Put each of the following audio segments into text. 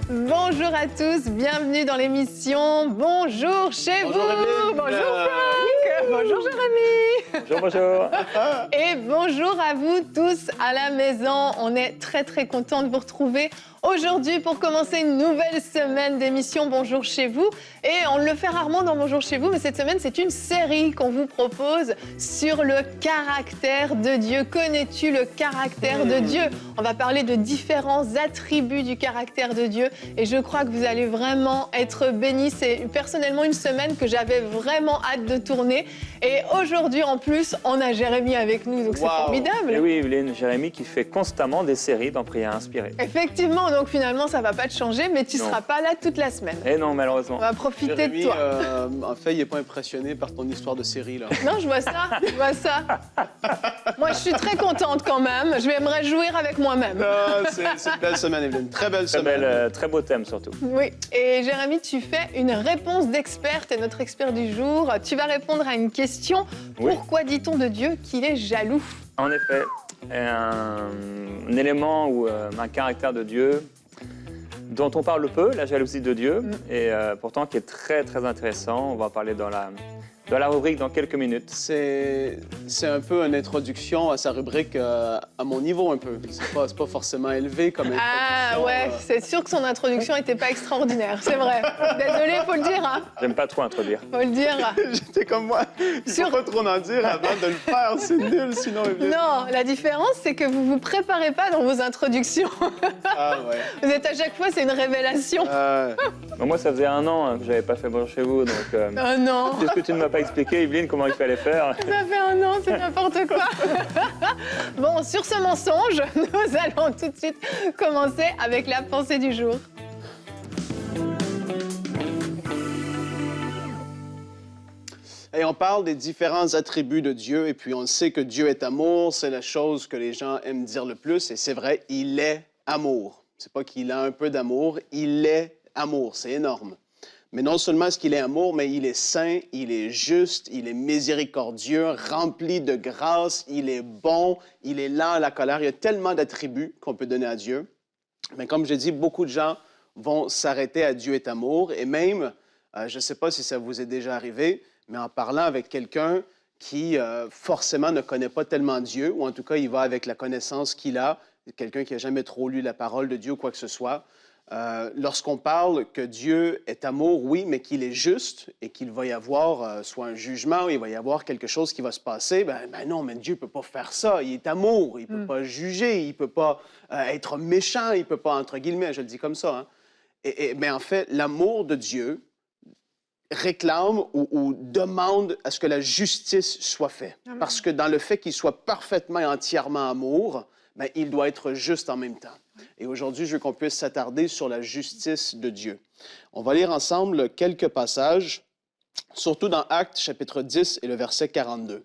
Bonjour à tous, bienvenue dans l'émission Bonjour chez vous. Bonjour Franck. Bonjour Jérémy. Bonjour, bonjour. Et bonjour à vous tous à la maison. On est très contents de vous retrouver aujourd'hui pour commencer une nouvelle semaine d'émission Bonjour chez vous. Et on le fait rarement dans Bonjour chez vous, mais cette semaine, c'est une série qu'on vous propose sur le caractère de Dieu. Connais-tu le caractère de Dieu? On va parler de différents attributs du caractère de Dieu. Et je crois que vous allez vraiment être bénis. C'est personnellement une semaine que j'avais vraiment hâte de tourner. Et aujourd'hui, en plus, on a Jérémy avec nous, donc c'est formidable. Et oui, Evelyne, Jérémy qui fait constamment des séries dans Prière inspirée. Effectivement, donc finalement, ça ne va pas te changer, mais tu ne seras pas là toute la semaine. Et non, malheureusement. On va profiter Jérémy, de toi. En fait, il n'est pas impressionné par ton histoire de série, là. Non, je vois ça, Moi, je suis très contente quand même. Je vais me réjouir avec moi-même. C'est une belle semaine, Evelyne. Très belle semaine. Très beau thème, surtout. Oui, et Jérémy, tu fais une réponse d'expert, t'es notre expert du jour. Tu vas répondre à une question. Oui. Pourquoi dit-on de Dieu qu'il est jaloux? En effet, un élément ou un caractère de Dieu dont on parle peu, la jalousie de Dieu, et pourtant qui est très intéressant. On va en parler dans la rubrique dans quelques minutes. C'est un peu une introduction à sa rubrique à mon niveau, un peu. C'est pas forcément élevé comme introduction. Ah ouais, c'est sûr que son introduction n'était pas extraordinaire, c'est vrai. Désolé, faut le dire, hein. J'aime pas trop introduire. Faut le dire. J'étais comme moi. Il faut pas trop en dire avant de le faire. C'est nul, sinon, Evelyne. Non, la différence, c'est que vous vous préparez pas dans vos introductions. Ah ouais. Vous êtes à chaque fois, c'est une révélation. Bon, moi, ça faisait 1 an que j'avais pas fait Bonjour chez vous, donc... Oh non. Qu'est-ce que tu ne m'as pas expliqué, Evelyne, comment il fallait faire? Ça fait 1 an, c'est n'importe quoi. Bon, sur ce mensonge, nous allons tout de suite commencer avec la pensée du jour. Et on parle des différents attributs de Dieu, et puis on sait que Dieu est amour, c'est la chose que les gens aiment dire le plus, et c'est vrai, il est amour. C'est pas qu'il a un peu d'amour, il est amour, c'est énorme. Mais non seulement est-ce qu'il est amour, mais il est saint, il est juste, il est miséricordieux, rempli de grâce, il est bon, il est lent à la colère. Il y a tellement d'attributs qu'on peut donner à Dieu. Mais comme je dis, beaucoup de gens vont s'arrêter à Dieu est amour, et même, je ne sais pas si ça vous est déjà arrivé, mais en parlant avec quelqu'un qui forcément ne connaît pas tellement Dieu, ou en tout cas, il va avec la connaissance qu'il a, quelqu'un qui n'a jamais trop lu la parole de Dieu ou quoi que ce soit, lorsqu'on parle que Dieu est amour, oui, mais qu'il est juste et qu'il va y avoir soit un jugement, ou il va y avoir quelque chose qui va se passer, ben non, mais Dieu ne peut pas faire ça. Il est amour, il ne peut pas juger, il ne peut pas être méchant, il ne peut pas, entre guillemets, je le dis comme ça. Hein. Mais en fait, l'amour de Dieu réclame ou demande à ce que la justice soit faite. Amen. Parce que dans le fait qu'il soit parfaitement et entièrement amour, ben, il doit être juste en même temps. Et aujourd'hui, je veux qu'on puisse s'attarder sur la justice de Dieu. On va lire ensemble quelques passages, surtout dans Actes, chapitre 10 et le verset 42.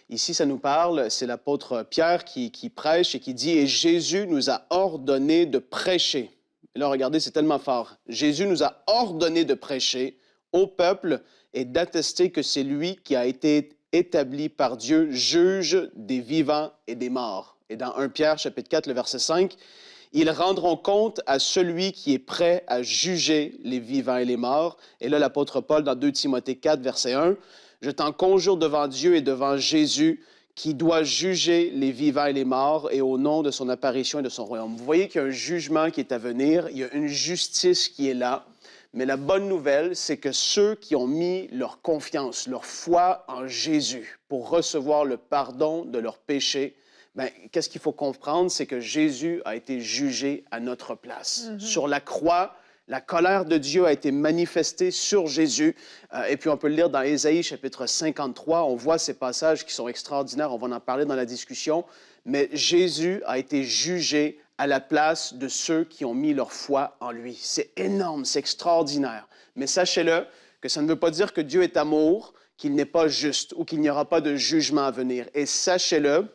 Ici, ça nous parle, c'est l'apôtre Pierre qui prêche et qui dit « Et Jésus nous a ordonné de prêcher. » Et là, regardez, c'est tellement fort. « Jésus nous a ordonné de prêcher au peuple et d'attester que c'est lui qui a été établi par Dieu, juge des vivants et des morts. » Et dans 1 Pierre, chapitre 4, le verset 5, « Ils rendront compte à celui qui est prêt à juger les vivants et les morts. » Et là, l'apôtre Paul, dans 2 Timothée 4, verset 1, « Je t'en conjure devant Dieu et devant Jésus, qui doit juger les vivants et les morts, et au nom de son apparition et de son royaume. » Vous voyez qu'il y a un jugement qui est à venir, il y a une justice qui est là. Mais la bonne nouvelle, c'est que ceux qui ont mis leur confiance, leur foi en Jésus pour recevoir le pardon de leurs péchés, bien, qu'est-ce qu'il faut comprendre? C'est que Jésus a été jugé à notre place. Sur la croix, la colère de Dieu a été manifestée sur Jésus. Et puis, on peut le lire dans Ésaïe, chapitre 53. On voit ces passages qui sont extraordinaires. On va en parler dans la discussion. Mais Jésus a été jugé à la place de ceux qui ont mis leur foi en lui. C'est énorme, c'est extraordinaire. Mais sachez-le que ça ne veut pas dire que Dieu est amour, qu'il n'est pas juste ou qu'il n'y aura pas de jugement à venir. Et sachez-le,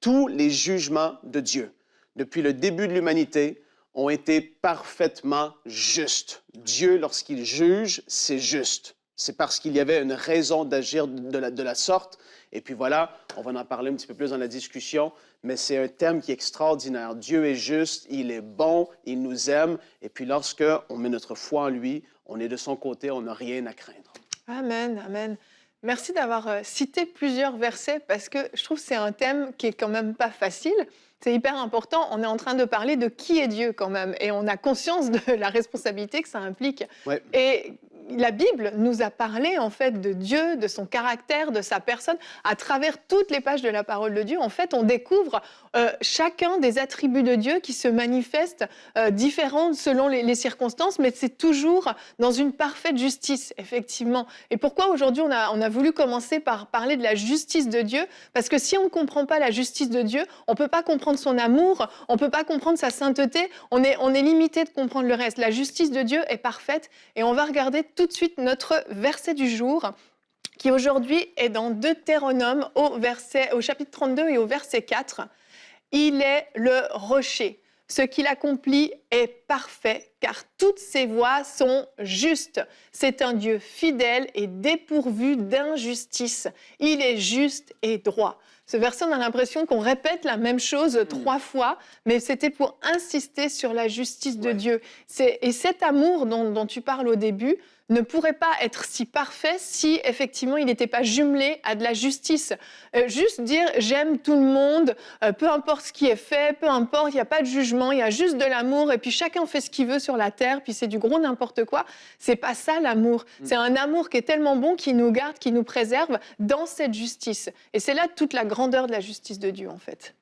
tous les jugements de Dieu, depuis le début de l'humanité, ont été parfaitement justes. Dieu, lorsqu'il juge, c'est juste. C'est parce qu'il y avait une raison d'agir de la sorte. Et puis voilà, on va en parler un petit peu plus dans la discussion, mais c'est un thème qui est extraordinaire. Dieu est juste, il est bon, il nous aime, et puis lorsque on met notre foi en lui, on est de son côté, on n'a rien à craindre. Amen, amen. Merci d'avoir cité plusieurs versets parce que je trouve que c'est un thème qui est quand même pas facile. C'est hyper important. On est en train de parler de qui est Dieu quand même et on a conscience de la responsabilité que ça implique. Ouais. Et la Bible nous a parlé en fait de Dieu, de son caractère, de sa personne. À travers toutes les pages de la parole de Dieu, en fait, on découvre chacun des attributs de Dieu qui se manifestent différents selon les circonstances, mais c'est toujours dans une parfaite justice, effectivement. Et pourquoi aujourd'hui on a voulu commencer par parler de la justice de Dieu? Parce que si on ne comprend pas la justice de Dieu, on ne peut pas comprendre son amour, on ne peut pas comprendre sa sainteté, on est limité de comprendre le reste. La justice de Dieu est parfaite et on va regarder tout de suite notre verset du jour qui aujourd'hui est dans Deutéronome au chapitre 32 et au verset 4. Il est le rocher. Ce qu'il accomplit est parfait, car toutes ses voies sont justes. C'est un Dieu fidèle et dépourvu d'injustice. Il est juste et droit. Ce verset, on a l'impression qu'on répète la même chose 3 fois, mais c'était pour insister sur la justice de Dieu. Et cet amour dont tu parles au début ne pourrait pas être si parfait si, effectivement, il n'était pas jumelé à de la justice. Juste dire « j'aime tout le monde, peu importe ce qui est fait, peu importe, il n'y a pas de jugement, il y a juste de l'amour, et puis chacun fait ce qu'il veut sur la terre, puis c'est du gros n'importe quoi ». C'est pas ça l'amour. C'est un amour qui est tellement bon, qui nous garde, qui nous préserve dans cette justice. Et c'est là toute la grandeur de la justice de Dieu, en fait.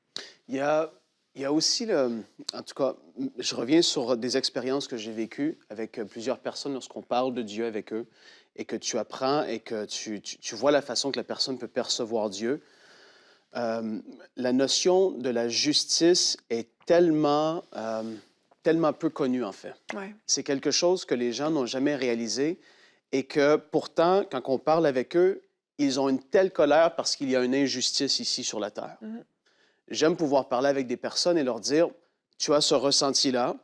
Il y a aussi, en tout cas, je reviens sur des expériences que j'ai vécues avec plusieurs personnes lorsqu'on parle de Dieu avec eux et que tu apprends et que tu vois la façon que la personne peut percevoir Dieu. La notion de la justice est tellement peu connue, en fait. Ouais. C'est quelque chose que les gens n'ont jamais réalisé et que pourtant, quand on parle avec eux, ils ont une telle colère parce qu'il y a une injustice ici sur la terre. Mm-hmm. J'aime pouvoir parler avec des personnes et leur dire, tu as ce ressenti-là.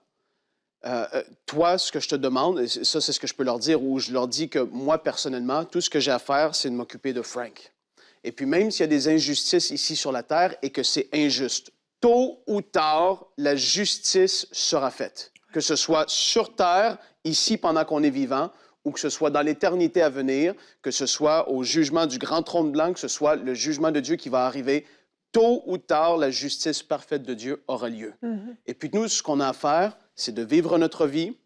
Toi, ce que je te demande, et ça, c'est ce que je peux leur dire, ou je leur dis que moi, personnellement, tout ce que j'ai à faire, c'est de m'occuper de Frank. Et puis même s'il y a des injustices ici sur la terre et que c'est injuste, tôt ou tard, la justice sera faite. Que ce soit sur terre, ici, pendant qu'on est vivant, ou que ce soit dans l'éternité à venir, que ce soit au jugement du grand trône blanc, que ce soit le jugement de Dieu qui va arriver, tôt ou tard, la justice parfaite de Dieu aura lieu. Mm-hmm. Et puis nous, ce qu'on a à faire, c'est de vivre notre vie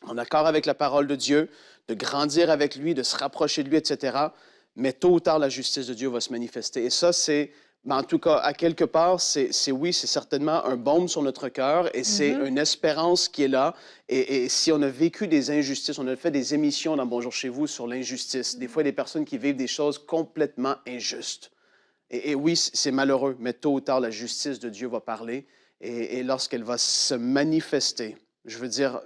en accord avec la parole de Dieu, de grandir avec lui, de se rapprocher de lui, etc. Mais tôt ou tard, la justice de Dieu va se manifester. Et ça, c'est, en tout cas, à quelque part, c'est certainement un baume sur notre cœur et c'est une espérance qui est là. Et si on a vécu des injustices, on a fait des émissions dans Bonjour chez vous sur l'injustice. Des fois, des personnes qui vivent des choses complètement injustes. Et oui, c'est malheureux, mais tôt ou tard, la justice de Dieu va parler. Et lorsqu'elle va se manifester, je veux dire,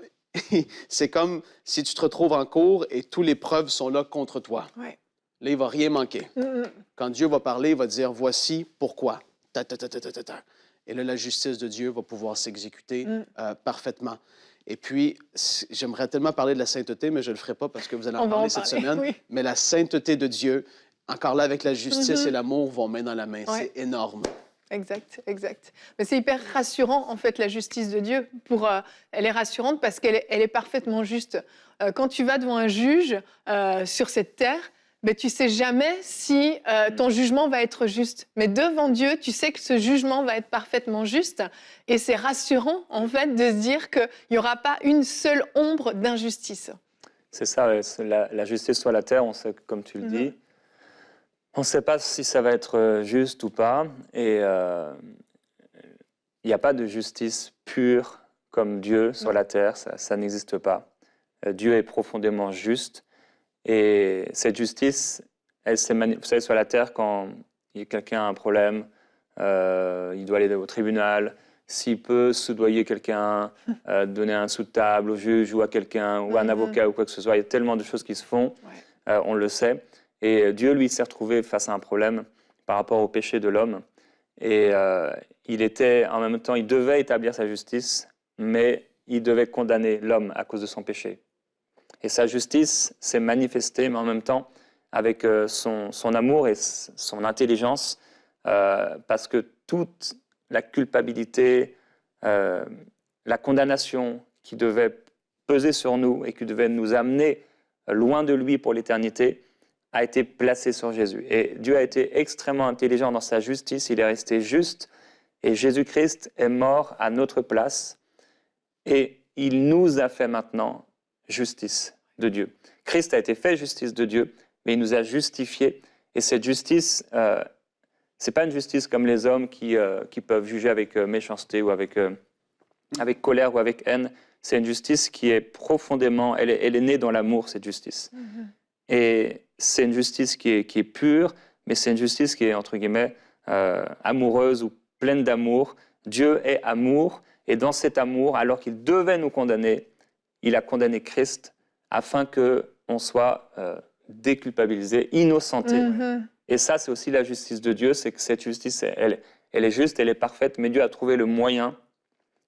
c'est comme si tu te retrouves en cours et toutes les preuves sont là contre toi. Ouais. Là, il ne va rien manquer. Quand Dieu va parler, il va dire, voici pourquoi. Et là, la justice de Dieu va pouvoir s'exécuter parfaitement. Et puis, j'aimerais tellement parler de la sainteté, mais je ne le ferai pas parce que vous allez en parler cette semaine. Oui. Mais la sainteté de Dieu, encore là, avec la justice et l'amour, vont main dans la main. Ouais. C'est énorme. Exact, exact. Mais c'est hyper rassurant, en fait, la justice de Dieu. Elle est rassurante parce qu'elle est parfaitement juste. Quand tu vas devant un juge sur cette terre, ben, tu ne sais jamais si ton jugement va être juste. Mais devant Dieu, tu sais que ce jugement va être parfaitement juste. Et c'est rassurant, en fait, de se dire qu'il n'y aura pas une seule ombre d'injustice. C'est ça, la justice sur la terre, on sait, comme tu le dis. On ne sait pas si ça va être juste ou pas. Et il n'y a pas de justice pure comme Dieu sur la terre. Ça n'existe pas. Dieu est profondément juste. Et cette justice, elle s'est vous savez, sur la terre, quand quelqu'un a un problème, il doit aller au tribunal. S'il peut soudoyer quelqu'un, donner un sous de table au juge ou à quelqu'un, ou à un avocat ou quoi que ce soit, il y a tellement de choses qui se font, on le sait. Et Dieu, lui, s'est retrouvé face à un problème par rapport au péché de l'homme. Et il était, en même temps, il devait établir sa justice, mais il devait condamner l'homme à cause de son péché. Et sa justice s'est manifestée, mais en même temps, avec son amour et son intelligence, parce que toute la culpabilité, la condamnation qui devait peser sur nous et qui devait nous amener loin de lui pour l'éternité, a été placée sur Jésus. Et Dieu a été extrêmement intelligent dans sa justice, il est resté juste, et Jésus-Christ est mort à notre place, et il nous a fait maintenant justice de Dieu. Christ a été fait justice de Dieu, mais il nous a justifiés. Et cette justice, ce n'est pas une justice comme les hommes qui peuvent juger avec méchanceté ou avec colère ou avec haine. C'est une justice qui est profondément, elle est née dans l'amour, cette justice. Et c'est une justice qui est pure, mais c'est une justice qui est, entre guillemets, amoureuse ou pleine d'amour. Dieu est amour, et dans cet amour, alors qu'il devait nous condamner, il a condamné Christ afin qu'on soit déculpabilisé, innocenté. Et ça, c'est aussi la justice de Dieu, c'est que cette justice, elle est juste, elle est parfaite, mais Dieu a trouvé le moyen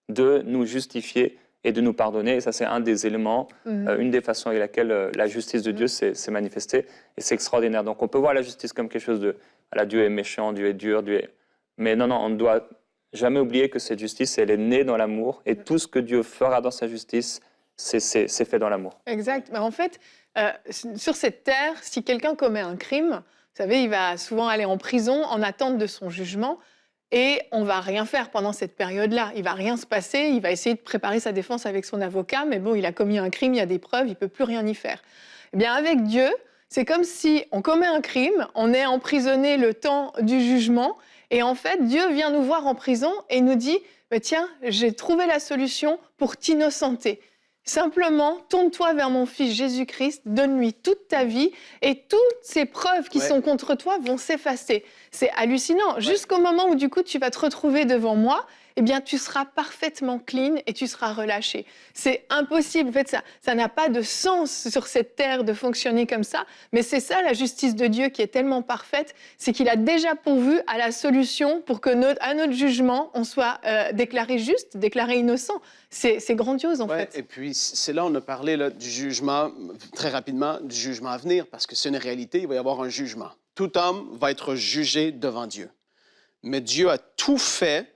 de nous justifier et de nous pardonner. Et ça, c'est un des éléments, une des façons avec laquelle la justice de Dieu s'est manifestée. Et c'est extraordinaire. Donc, on peut voir la justice comme quelque chose de... Voilà, Dieu est méchant, Dieu est dur, Mais non, on ne doit jamais oublier que cette justice, elle est née dans l'amour. Et tout ce que Dieu fera dans sa justice, c'est fait dans l'amour. Exact. Mais en fait, sur cette terre, si quelqu'un commet un crime, vous savez, il va souvent aller en prison en attente de son jugement. Et on ne va rien faire pendant cette période-là. Il ne va rien se passer. Il va essayer de préparer sa défense avec son avocat. Mais bon, il a commis un crime, il y a des preuves, il ne peut plus rien y faire. Eh bien, avec Dieu, c'est comme si on commet un crime, on est emprisonné le temps du jugement. Et en fait, Dieu vient nous voir en prison et nous dit « Tiens, j'ai trouvé la solution pour t'innocenter. Simplement, tourne-toi vers mon fils Jésus-Christ, donne-lui toute ta vie et toutes ces preuves qui sont contre toi vont s'effacer. » C'est hallucinant. Jusqu'au moment où, du coup, tu vas te retrouver devant moi, eh bien, tu seras parfaitement clean et tu seras relâché. C'est impossible. En fait, ça n'a pas de sens sur cette terre de fonctionner comme ça. Mais c'est ça, la justice de Dieu qui est tellement parfaite, c'est qu'il a déjà pourvu à la solution pour que, à notre jugement, on soit déclaré juste, déclaré innocent. C'est grandiose, en fait. Et puis, c'est là on a parlé là, du jugement, très rapidement, du jugement à venir, parce que c'est une réalité, il va y avoir un jugement. Tout homme va être jugé devant Dieu. Mais Dieu a tout fait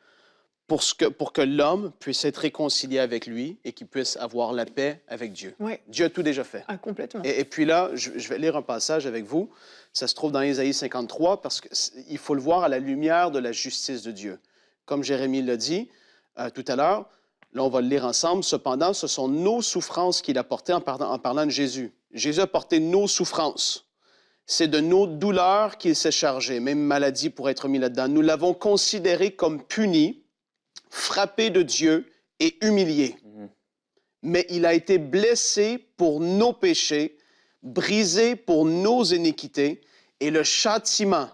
pour que l'homme puisse être réconcilié avec lui et qu'il puisse avoir la paix avec Dieu. Oui. Dieu a tout déjà fait. Ah, complètement. Et puis là, je vais lire un passage avec vous. Ça se trouve dans Ésaïe 53, parce qu'il faut le voir à la lumière de la justice de Dieu. Comme Jérémie l'a dit tout à l'heure, là, on va le lire ensemble. Cependant, ce sont nos souffrances qu'il a portées en parlant de Jésus. Jésus a porté nos souffrances. C'est de nos douleurs qu'il s'est chargé, même maladie pour être mis là-dedans. Nous l'avons considéré comme puni, frappé de Dieu et humilié. Mais il a été blessé pour nos péchés, brisé pour nos iniquités, et le châtiment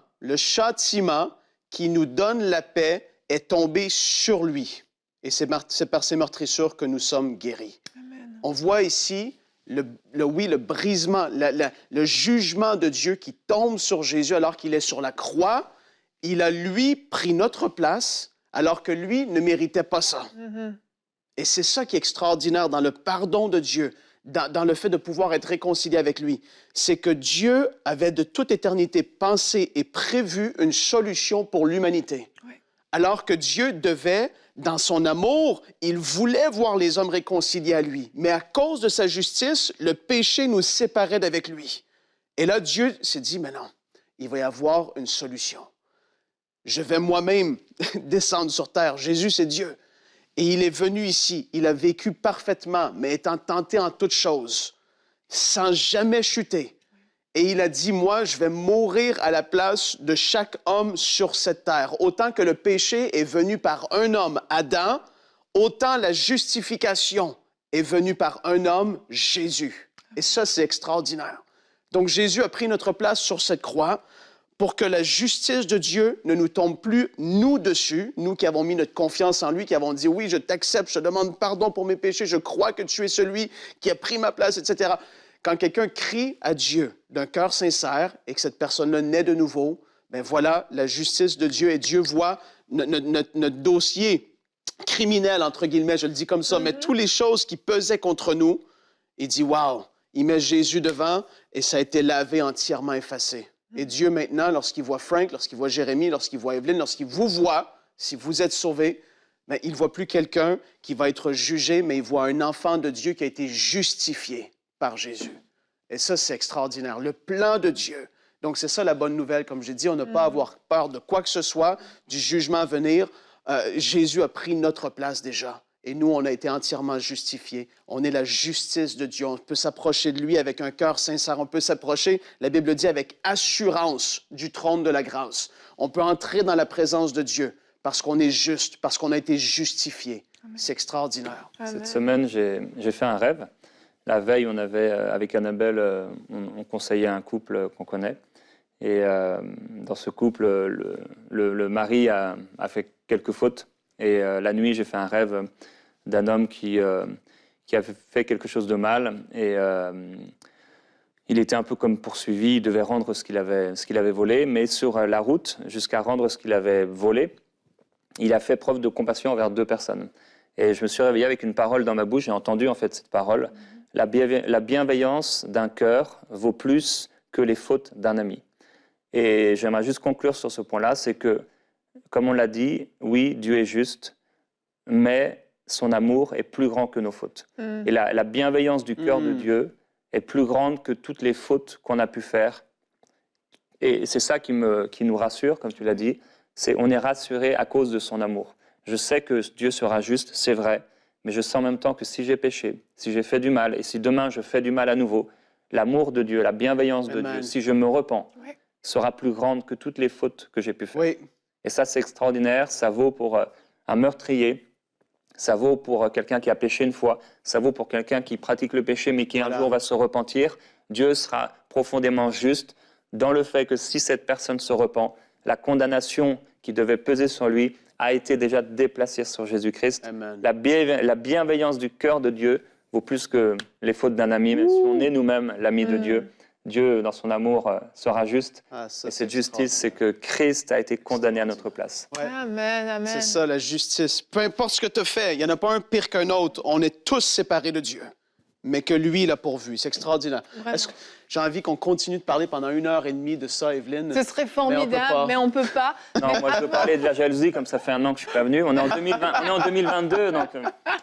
qui nous donne la paix est tombé sur lui. Et c'est par ses meurtrissures que nous sommes guéris. Amen. On voit ici le brisement, le jugement de Dieu qui tombe sur Jésus alors qu'il est sur la croix. Il a, lui, pris notre place alors que lui ne méritait pas ça. Et c'est ça qui est extraordinaire dans le pardon de Dieu, dans le fait de pouvoir être réconcilié avec lui. C'est que Dieu avait de toute éternité pensé et prévu une solution pour l'humanité. Oui. Alors que Dieu devait, dans son amour, il voulait voir les hommes réconciliés à lui. Mais à cause de sa justice, le péché nous séparait d'avec lui. Et là, Dieu s'est dit, mais non, il va y avoir une solution. Je vais moi-même descendre sur terre. Jésus, c'est Dieu. Et il est venu ici. Il a vécu parfaitement, mais étant tenté en toutes choses, sans jamais chuter. Et il a dit, moi, je vais mourir à la place de chaque homme sur cette terre. Autant que le péché est venu par un homme, Adam, autant la justification est venue par un homme, Jésus. Et ça, c'est extraordinaire. Donc, Jésus a pris notre place sur cette croix pour que la justice de Dieu ne nous tombe plus, nous, dessus, nous qui avons mis notre confiance en lui, qui avons dit, oui, je t'accepte, je te demande pardon pour mes péchés, je crois que tu es celui qui a pris ma place, etc. Quand quelqu'un crie à Dieu d'un cœur sincère et que cette personne-là naît de nouveau, bien voilà la justice de Dieu et Dieu voit notre dossier criminel, entre guillemets, je le dis comme ça, mais toutes les choses qui pesaient contre nous, il dit, wow, il met Jésus devant et ça a été lavé, entièrement effacé. Et Dieu, maintenant, lorsqu'il voit Frank, lorsqu'il voit Jérémie, lorsqu'il voit Evelyne, lorsqu'il vous voit, si vous êtes sauvés, ben, il ne voit plus quelqu'un qui va être jugé, mais il voit un enfant de Dieu qui a été justifié par Jésus. Et ça, c'est extraordinaire. Le plan de Dieu. Donc, c'est ça la bonne nouvelle. Comme j'ai dit, on n'a pas à avoir peur de quoi que ce soit, du jugement à venir. Jésus a pris notre place déjà. Et nous, on a été entièrement justifiés. On est la justice de Dieu. On peut s'approcher de lui avec un cœur sincère. On peut s'approcher, la Bible dit, avec assurance du trône de la grâce. On peut entrer dans la présence de Dieu parce qu'on est juste, parce qu'on a été justifié. C'est extraordinaire. Amen. Cette semaine, j'ai fait un rêve. La veille, on avait, avec Annabelle, on conseillait un couple qu'on connaît. Et dans ce couple, le mari a fait quelques fautes. Et la nuit, j'ai fait un rêve d'un homme qui avait fait quelque chose de mal. Et il était un peu comme poursuivi. Il devait rendre ce qu'il avait volé. Mais sur la route, jusqu'à rendre ce qu'il avait volé, il a fait preuve de compassion envers 2 personnes. Et je me suis réveillé avec une parole dans ma bouche. J'ai entendu en fait cette parole. La bienveillance d'un cœur vaut plus que les fautes d'un ami. Et j'aimerais juste conclure sur ce point-là, c'est que, comme on l'a dit, oui, Dieu est juste, mais son amour est plus grand que nos fautes. Et la bienveillance du cœur de Dieu est plus grande que toutes les fautes qu'on a pu faire. Et c'est ça qui nous rassure, comme tu l'as dit, on est rassuré à cause de son amour. Je sais que Dieu sera juste, c'est vrai, mais je sais en même temps que si j'ai péché, si j'ai fait du mal, et si demain je fais du mal à nouveau, l'amour de Dieu, la bienveillance de Dieu, si je me repens, sera plus grande que toutes les fautes que j'ai pu faire. Oui. Et ça, c'est extraordinaire. Ça vaut pour un meurtrier, ça vaut pour quelqu'un qui a péché une fois, ça vaut pour quelqu'un qui pratique le péché mais qui un jour va se repentir. Dieu sera profondément juste dans le fait que si cette personne se repent, la condamnation qui devait peser sur lui a été déjà déplacée sur Jésus-Christ. La bienveillance du cœur de Dieu vaut plus que les fautes d'un ami, même si on est nous-mêmes l'ami de Dieu. Dieu, dans son amour, sera juste. Et cette justice, c'est que Christ a été condamné à notre place. Ouais. Amen, amen. C'est ça, la justice. Peu importe ce que tu fais, il n'y en a pas un pire qu'un autre. On est tous séparés de Dieu, mais que lui l'a pourvu. C'est extraordinaire. J'ai envie qu'on continue de parler pendant 1h30 de ça, Evelyne. Ce serait formidable, mais on ne peut pas. Non, moi, je veux parler de la jalousie, comme ça fait 1 an que je ne suis pas venu. On est en 2022, donc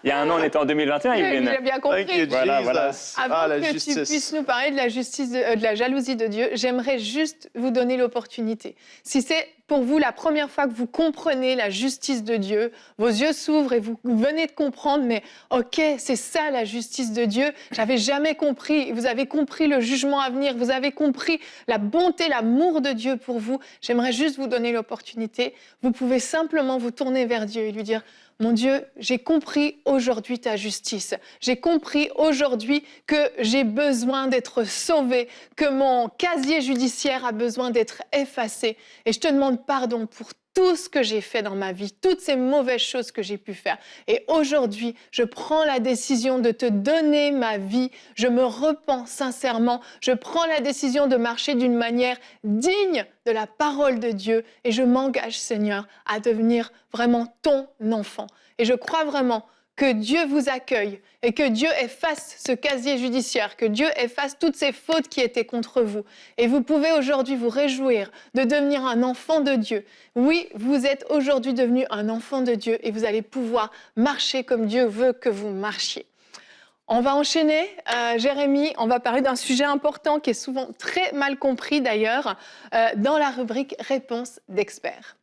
il y a 1 an, on était en 2021, Evelyne. J'ai bien compris. Voilà. Avant que tu puisses nous parler de la justice, de la jalousie de Dieu, j'aimerais juste vous donner l'opportunité. Si c'est pour vous la première fois que vous comprenez la justice de Dieu, vos yeux s'ouvrent et vous venez de comprendre, mais OK, c'est ça la justice de Dieu. J'avais jamais compris. Vous avez compris le jugement à venir. Vous avez compris la bonté, l'amour de Dieu pour vous. J'aimerais juste vous donner l'opportunité. Vous pouvez simplement vous tourner vers Dieu et lui dire: mon Dieu, j'ai compris aujourd'hui ta justice. J'ai compris aujourd'hui que j'ai besoin d'être sauvé, que mon casier judiciaire a besoin d'être effacé. Et je te demande pardon pour tout ce que j'ai fait dans ma vie, toutes ces mauvaises choses que j'ai pu faire. Et aujourd'hui, je prends la décision de te donner ma vie. Je me repens sincèrement. Je prends la décision de marcher d'une manière digne de la parole de Dieu. Et je m'engage, Seigneur, à devenir vraiment ton enfant. Et je crois vraiment que Dieu vous accueille et que Dieu efface ce casier judiciaire, que Dieu efface toutes ces fautes qui étaient contre vous. Et vous pouvez aujourd'hui vous réjouir de devenir un enfant de Dieu. Oui, vous êtes aujourd'hui devenu un enfant de Dieu et vous allez pouvoir marcher comme Dieu veut que vous marchiez. On va enchaîner, Jérémie, on va parler d'un sujet important qui est souvent très mal compris d'ailleurs, dans la rubrique « Réponse d'experts ».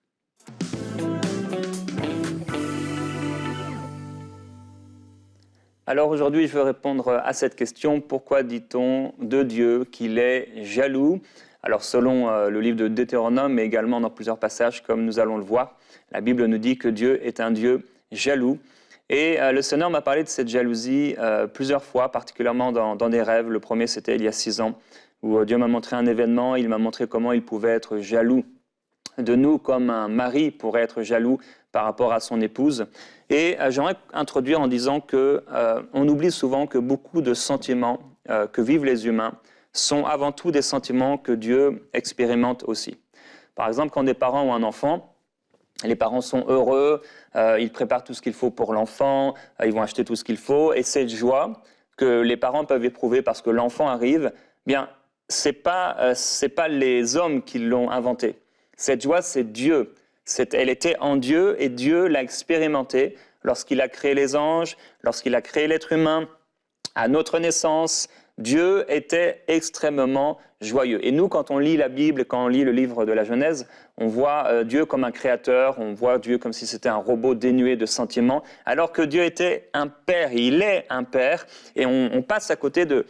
Alors aujourd'hui, je veux répondre à cette question. Pourquoi dit-on de Dieu qu'il est jaloux ? Alors selon le livre de Deutéronome, mais également dans plusieurs passages, comme nous allons le voir, la Bible nous dit que Dieu est un Dieu jaloux. Et le Seigneur m'a parlé de cette jalousie plusieurs fois, particulièrement dans des rêves. Le premier, c'était il y a 6 ans, où Dieu m'a montré un événement. Il m'a montré comment il pouvait être jaloux de nous, comme un mari pourrait être jaloux par rapport à son épouse. Et j'aimerais introduire en disant qu'on oublie souvent que beaucoup de sentiments que vivent les humains sont avant tout des sentiments que Dieu expérimente aussi. Par exemple, quand des parents ont un enfant, les parents sont heureux, ils préparent tout ce qu'il faut pour l'enfant, ils vont acheter tout ce qu'il faut, et cette joie que les parents peuvent éprouver parce que l'enfant arrive, bien, c'est pas les hommes qui l'ont inventée. Cette joie, c'est Dieu. Elle était en Dieu et Dieu l'a expérimentée lorsqu'il a créé les anges, lorsqu'il a créé l'être humain, à notre naissance. Dieu était extrêmement joyeux. Et nous, quand on lit la Bible, quand on lit le livre de la Genèse, on voit Dieu comme un créateur, on voit Dieu comme si c'était un robot dénué de sentiments, alors que Dieu était un père, il est un père, et on passe à côté de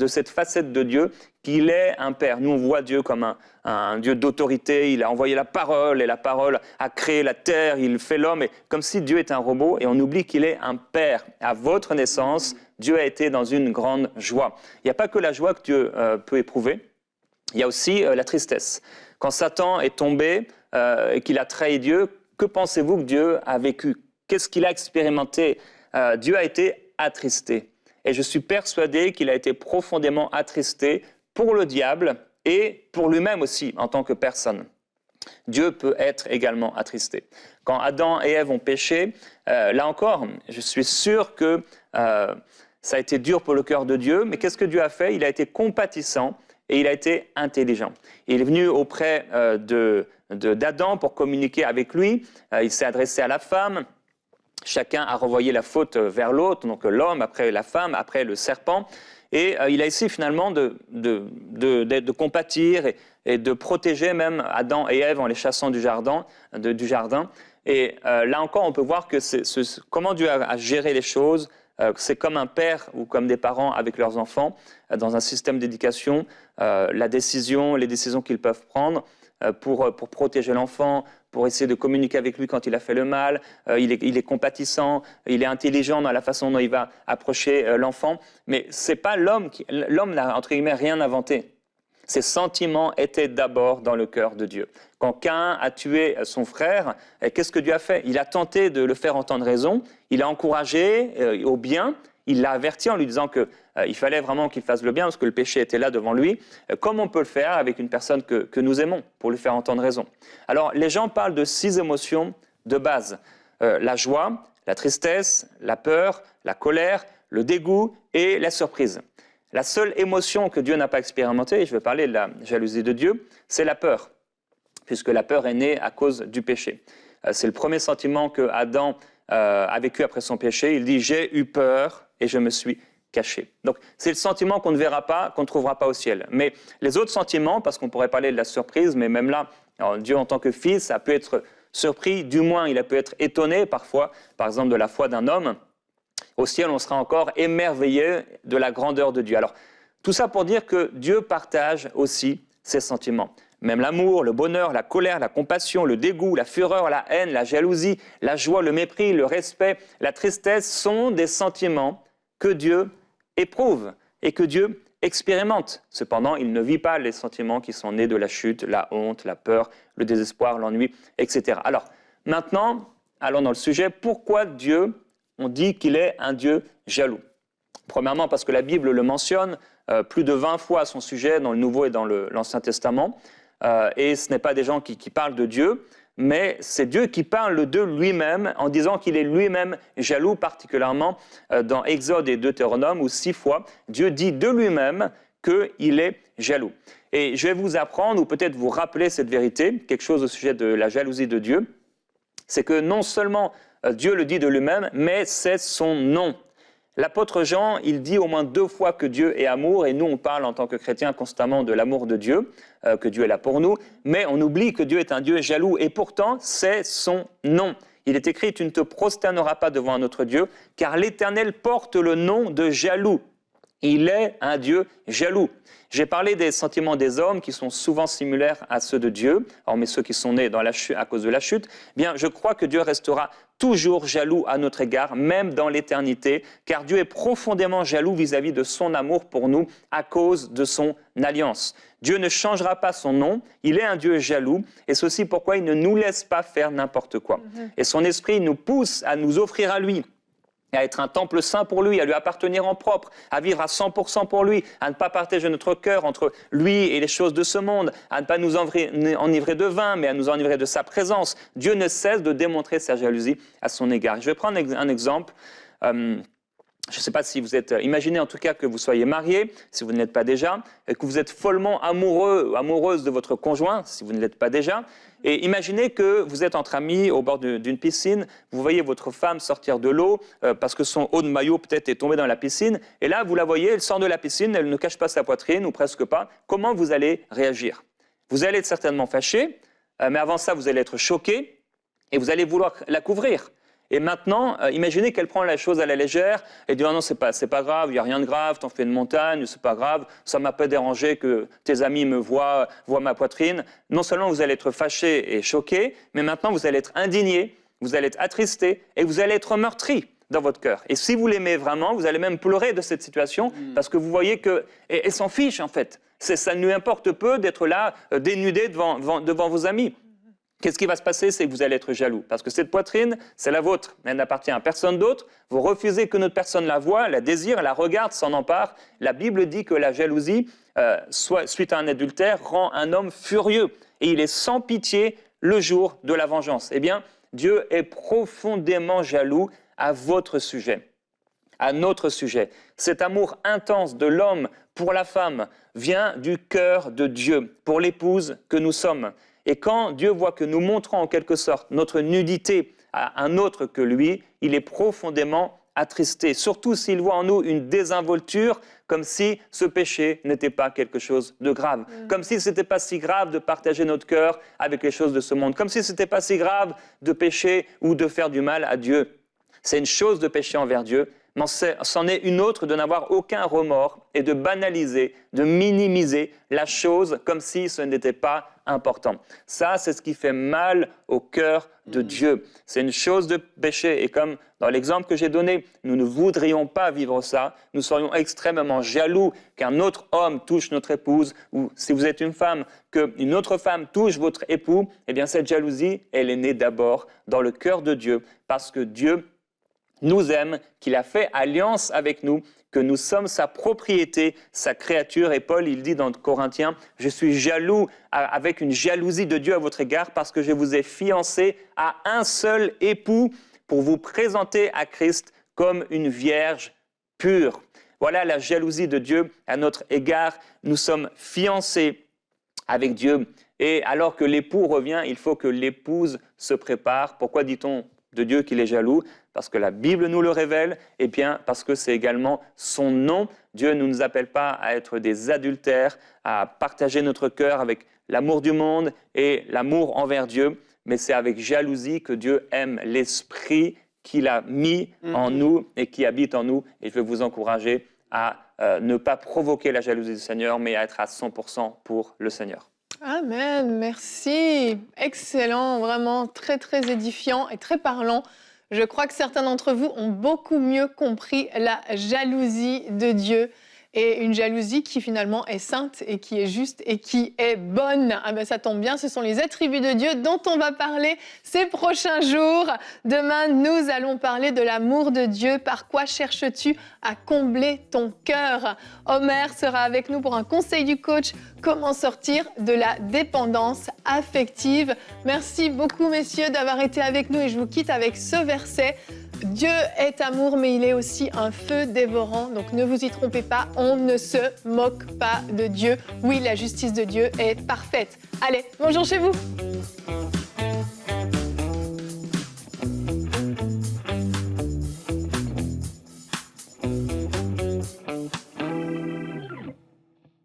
cette facette de Dieu qu'il est un père. Nous, on voit Dieu comme un Dieu d'autorité, il a envoyé la parole, et la parole a créé la terre, il fait l'homme, et comme si Dieu est un robot, et on oublie qu'il est un père. À votre naissance, Dieu a été dans une grande joie. Il n'y a pas que la joie que Dieu peut éprouver, il y a aussi la tristesse. Quand Satan est tombé et qu'il a trahi Dieu, que pensez-vous que Dieu a vécu? Qu'est-ce qu'il a expérimenté? Dieu a été attristé. Et je suis persuadé qu'il a été profondément attristé pour le diable et pour lui-même aussi en tant que personne. Dieu peut être également attristé. Quand Adam et Ève ont péché, là encore, je suis sûr que ça a été dur pour le cœur de Dieu, mais qu'est-ce que Dieu a fait? Il a été compatissant et il a été intelligent. Il est venu auprès d'Adam pour communiquer avec lui, il s'est adressé à la femme, chacun a renvoyé la faute vers l'autre, donc l'homme, après la femme, après le serpent, et il a essayé finalement de compatir et de protéger même Adam et Ève en les chassant du jardin. Et là encore, on peut voir que comment Dieu a géré les choses. C'est comme un père ou comme des parents avec leurs enfants, dans un système d'éducation, les décisions qu'ils peuvent prendre pour protéger l'enfant, pour essayer de communiquer avec lui quand il a fait le mal. Il est compatissant, il est intelligent dans la façon dont il va approcher l'enfant. Mais c'est pas l'homme n'a entre guillemets rien inventé. Ces sentiments étaient d'abord dans le cœur de Dieu. Quand Caïn a tué son frère, qu'est-ce que Dieu a fait? Il a tenté de le faire entendre raison, il l'a encouragé au bien, il l'a averti en lui disant qu'il fallait vraiment qu'il fasse le bien parce que le péché était là devant lui, comme on peut le faire avec une personne que nous aimons, pour lui faire entendre raison. Alors, les gens parlent de 6 émotions de base. La joie, la tristesse, la peur, la colère, le dégoût et la surprise. La seule émotion que Dieu n'a pas expérimentée, et je vais parler de la jalousie de Dieu, c'est la peur, puisque la peur est née à cause du péché. C'est le premier sentiment que Adam a vécu après son péché. Il dit « j'ai eu peur et je me suis caché ». Donc c'est le sentiment qu'on ne verra pas, qu'on ne trouvera pas au ciel. Mais les autres sentiments, parce qu'on pourrait parler de la surprise, mais même là, alors, Dieu en tant que fils a pu être surpris, du moins il a pu être étonné parfois, par exemple de la foi d'un homme. Au ciel, on sera encore émerveillé de la grandeur de Dieu. Alors, tout ça pour dire que Dieu partage aussi ses sentiments. Même l'amour, le bonheur, la colère, la compassion, le dégoût, la fureur, la haine, la jalousie, la joie, le mépris, le respect, la tristesse sont des sentiments que Dieu éprouve et que Dieu expérimente. Cependant, il ne vit pas les sentiments qui sont nés de la chute, la honte, la peur, le désespoir, l'ennui, etc. Alors, maintenant, allons dans le sujet. Pourquoi Dieu, on dit qu'il est un Dieu jaloux? Premièrement, parce que la Bible le mentionne plus de 20 fois à son sujet dans le Nouveau et dans l'Ancien Testament. Et ce n'est pas des gens qui parlent de Dieu, mais c'est Dieu qui parle de lui-même en disant qu'il est lui-même jaloux, particulièrement dans Exode et Deutéronome, où 6 fois, Dieu dit de lui-même qu'il est jaloux. Et je vais vous apprendre, ou peut-être vous rappeler cette vérité, quelque chose au sujet de la jalousie de Dieu, c'est que non seulement Dieu le dit de lui-même, mais c'est son nom. L'apôtre Jean, il dit au moins 2 fois que Dieu est amour, et nous on parle en tant que chrétiens constamment de l'amour de Dieu, que Dieu est là pour nous, mais on oublie que Dieu est un Dieu jaloux, et pourtant c'est son nom. Il est écrit « Tu ne te prosterneras pas devant un autre Dieu, car l'Éternel porte le nom de jaloux. Il est un Dieu jaloux. » J'ai parlé des sentiments des hommes qui sont souvent similaires à ceux de Dieu, hormis ceux qui sont nés dans la chute, à cause de la chute. Bien, je crois que Dieu restera toujours jaloux à notre égard, même dans l'éternité, car Dieu est profondément jaloux vis-à-vis de son amour pour nous à cause de son alliance. Dieu ne changera pas son nom, il est un Dieu jaloux, et c'est aussi pourquoi il ne nous laisse pas faire n'importe quoi. Et son esprit nous pousse à nous offrir à lui, à être un temple saint pour lui, à lui appartenir en propre, à vivre à 100% pour lui, à ne pas partager notre cœur entre lui et les choses de ce monde, à ne pas nous enivrer de vin, mais à nous enivrer de sa présence. Dieu ne cesse de démontrer sa jalousie à son égard. Je vais prendre un exemple. je ne sais pas si vous êtes, imaginez en tout cas que vous soyez marié, si vous ne l'êtes pas déjà, et que vous êtes follement amoureux ou amoureuse de votre conjoint, si vous ne l'êtes pas déjà. Et imaginez que vous êtes entre amis au bord d'une piscine, vous voyez votre femme sortir de l'eau parce que son haut de maillot peut-être est tombé dans la piscine, et là vous la voyez, elle sort de la piscine, elle ne cache pas sa poitrine ou presque pas. Comment vous allez réagir? Vous allez être certainement fâché, mais avant ça vous allez être choqué et vous allez vouloir la couvrir. Et maintenant, imaginez qu'elle prend la chose à la légère et dit « Oh non, c'est pas grave, il n'y a rien de grave, t'en fais une montagne, c'est pas grave, ça m'a pas dérangé que tes amis me voient ma poitrine. » Non seulement vous allez être fâché et choqué, mais maintenant vous allez être indigné, vous allez être attristé et vous allez être meurtri dans votre cœur. Et si vous l'aimez vraiment, vous allez même pleurer de cette situation parce que vous voyez qu'elle s'en fiche en fait. Ça ne lui importe peu d'être là, dénudé devant vos amis. Qu'est-ce qui va se passer? C'est que vous allez être jaloux. Parce que cette poitrine, c'est la vôtre. Elle n'appartient à personne d'autre. Vous refusez que notre personne la voie, la désire, la regarde, s'en empare. La Bible dit que la jalousie, suite à un adultère, rend un homme furieux. Et il est sans pitié le jour de la vengeance. Eh bien, Dieu est profondément jaloux à votre sujet, à notre sujet. Cet amour intense de l'homme pour la femme vient du cœur de Dieu, pour l'épouse que nous sommes. Et quand Dieu voit que nous montrons en quelque sorte notre nudité à un autre que lui, il est profondément attristé, surtout s'il voit en nous une désinvolture, comme si ce péché n'était pas quelque chose de grave, comme si ce n'était pas si grave de partager notre cœur avec les choses de ce monde, comme si ce n'était pas si grave de pécher ou de faire du mal à Dieu. C'est une chose de pécher envers Dieu, mais c'en est une autre de n'avoir aucun remords et de banaliser, de minimiser la chose comme si ce n'était pas important. Ça, c'est ce qui fait mal au cœur de Dieu. C'est une chose de péché. Et comme dans l'exemple que j'ai donné, nous ne voudrions pas vivre ça. Nous serions extrêmement jaloux qu'un autre homme touche notre épouse, ou si vous êtes une femme, qu'une autre femme touche votre époux. Eh bien, cette jalousie, elle est née d'abord dans le cœur de Dieu, parce que Dieu nous aime, qu'il a fait alliance avec nous, que nous sommes sa propriété, sa créature. Et Paul, il dit dans Corinthiens, « Je suis jaloux avec une jalousie de Dieu à votre égard parce que je vous ai fiancé à un seul époux pour vous présenter à Christ comme une vierge pure. » Voilà la jalousie de Dieu à notre égard. Nous sommes fiancés avec Dieu. Et alors que l'époux revient, il faut que l'épouse se prépare. Pourquoi dit-on de Dieu qu'il est jaloux? Parce que la Bible nous le révèle, et bien parce que c'est également son nom. Dieu ne nous appelle pas à être des adultères, à partager notre cœur avec l'amour du monde et l'amour envers Dieu, mais c'est avec jalousie que Dieu aime l'esprit qu'il a mis en nous et qui habite en nous. Et je veux vous encourager à ne pas provoquer la jalousie du Seigneur, mais à être à 100% pour le Seigneur. Amen, merci. Excellent, vraiment très, très édifiant et très parlant. Je crois que certains d'entre vous ont beaucoup mieux compris la jalousie de Dieu et une jalousie qui finalement est sainte et qui est juste et qui est bonne. Ah ben ça tombe bien, ce sont les attributs de Dieu dont on va parler ces prochains jours. Demain, nous allons parler de l'amour de Dieu. Par quoi cherches-tu à combler ton cœur? Omer sera avec nous pour un conseil du coach, comment sortir de la dépendance affective. Merci beaucoup messieurs d'avoir été avec nous et je vous quitte avec ce verset. Dieu est amour, mais il est aussi un feu dévorant. Donc ne vous y trompez pas, on ne se moque pas de Dieu. Oui, la justice de Dieu est parfaite. Allez, bonjour chez vous.